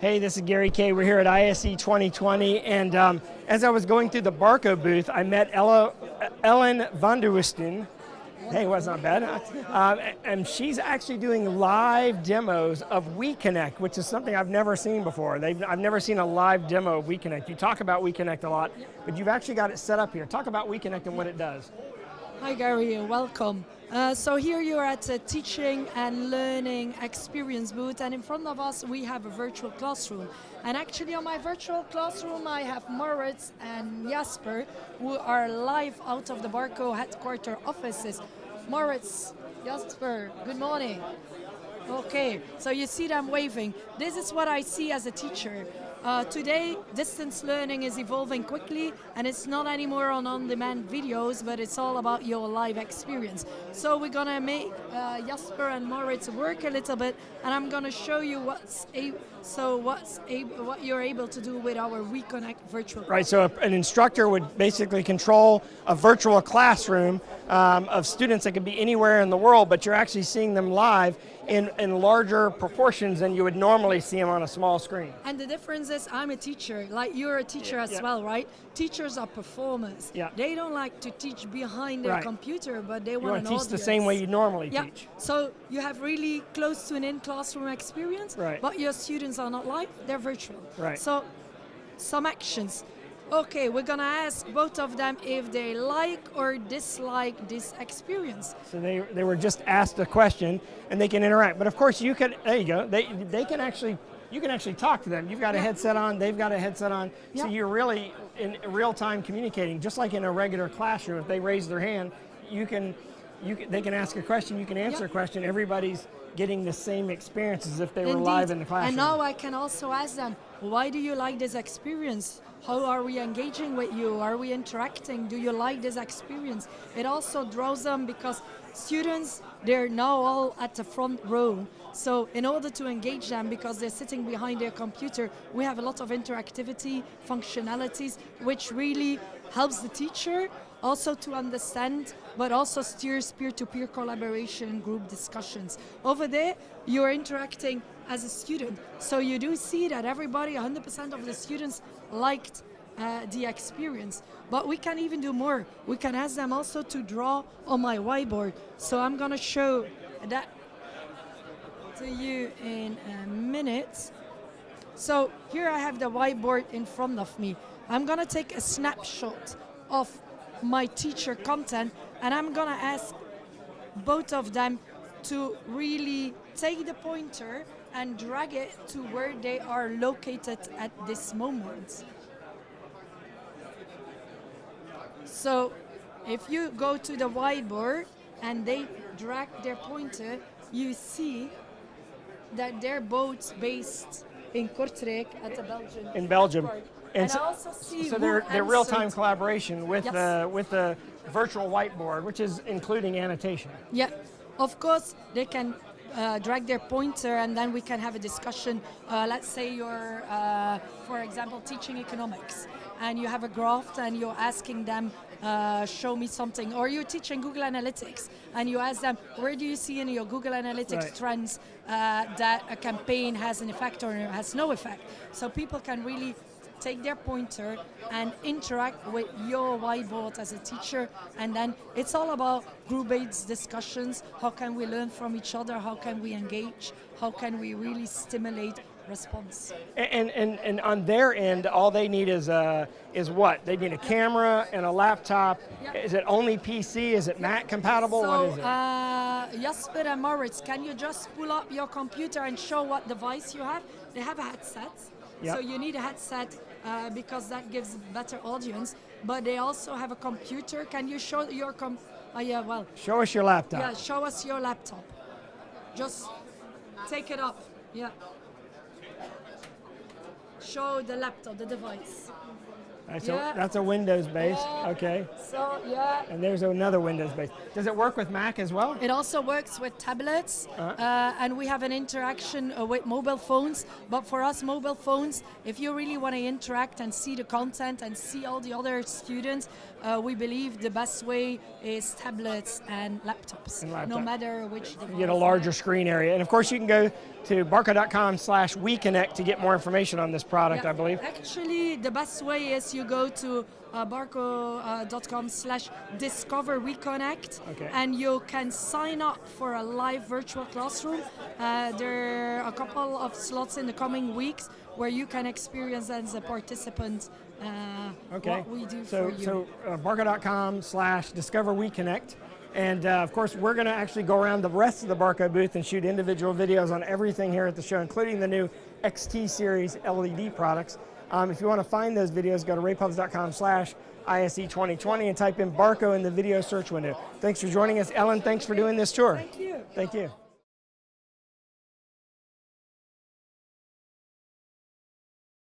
Hey, this is Gary Kayye. We're here at ISE 2020, and as I was going through the Barco booth, I met Ellen van der Woestijne. Hey, well, that's not bad. And she's actually doing live demos of WeConnect, which is something I've never seen before. I've never seen a live demo of WeConnect. You talk about WeConnect a lot, but you've actually got it set up here. Talk about WeConnect and what it does. Hi Gary, welcome. So here you're at a teaching and learning experience booth, and in front of us we have a virtual classroom. And actually on my virtual classroom I have Moritz and Jasper, who are live out of the Barco headquarter offices. Moritz, Jasper, good morning. Okay, so you see them waving. This is what I see as a teacher. Today, distance learning is evolving quickly, and it's not anymore on-demand videos, but it's all about your live experience. So we're gonna make Jasper and Moritz work a little bit, and I'm gonna show you what you're able to do with our WeConnect virtual classroom. Right, so an instructor would basically control a virtual classroom of students that could be anywhere in the world, but you're actually seeing them live in larger proportions than you would normally see them on a small screen. And the difference is I'm a teacher, like you're a teacher as well, right? Teachers are performers. Yeah. They don't like to teach behind their computer, but they want an audience. You want to teach the same way you normally teach. So you have really close to an in-classroom experience, right, but your students are not live, they're virtual. Right. So some actions. Okay, we're gonna ask both of them if they like or dislike this experience. So they were just asked a question and they can interact. But of course you can, there you go, they can actually, you can actually talk to them. You've got a headset on, they've got a headset on. So you're really in real time communicating, just like in a regular classroom. If they raise their hand, they can ask a question, you can answer a question. Everybody's getting the same experience as if they were live in the classroom. And now I can also ask them, why do you like this experience? How are we engaging with you? Are we interacting? Do you like this experience? It also draws them because students, they're now all at the front row. So in order to engage them, because they're sitting behind their computer, we have a lot of interactivity, functionalities, which really helps the teacher also to understand, but also steers peer-to-peer collaboration, group discussions. Over there, you're interacting as a student. So you do see that everybody, 100% of the students liked the experience. But we can even do more. We can ask them also to draw on my whiteboard. So I'm gonna show that to you in a minute. So here I have the whiteboard in front of me. I'm gonna take a snapshot of my teacher content, and I'm gonna ask both of them to really take the pointer and drag it to where they are located at this moment. So if you go to the whiteboard and they drag their pointer, you see that they're both based in Kortrijk at the Belgian. In Belgium. And I also see so they're real-time collaboration with the virtual whiteboard, which is including annotation. Yeah, of course they can drag their pointer, and then we can have a discussion. Let's say you're, for example, teaching economics, and you have a graph, and you're asking them, show me something. Or you're teaching Google Analytics, and you ask them, where do you see in your Google Analytics trends that a campaign has an effect or has no effect? So people can really take their pointer and interact with your whiteboard as a teacher, and then it's all about group-based discussions. How can we learn from each other? How can we engage? How can we really stimulate response? And on their end, all they need is what? They need a camera and a laptop. Is it only PC? Is it Mac compatible? So, what is it? Jasper and Moritz, can you just pull up your computer and show what device you have? They have a headset. So you need a headset because that gives better audience. But they also have a computer. Can you show your show us your laptop. Yeah, show us your laptop. Just take it up. Yeah. Show the laptop, the device. That's a Windows base. Okay. So And there's another Windows base. Does it work with Mac as well? It also works with tablets, and we have an interaction with mobile phones. But for us, mobile phones, if you really want to interact and see the content and see all the other students, we believe the best way is tablets and laptops, no matter which device. You get a larger screen area. And of course you can go to barco.com/WeConnect to get more information on this product, I believe. Actually, the best way is you go to barco.com/Discover WeConnect, and you can sign up for a live virtual classroom. There are a couple of slots in the coming weeks where you can experience as a participant what we do for you. So barco.com/Discover WeConnect. And of course, we're going to actually go around the rest of the Barco booth and shoot individual videos on everything here at the show, including the new XT series LED products. If you want to find those videos, go to rAVe.com/ISE2020 and type in Barco in the video search window. Thanks for joining us, Ellen. Thanks for doing this tour. Thank you. Thank you.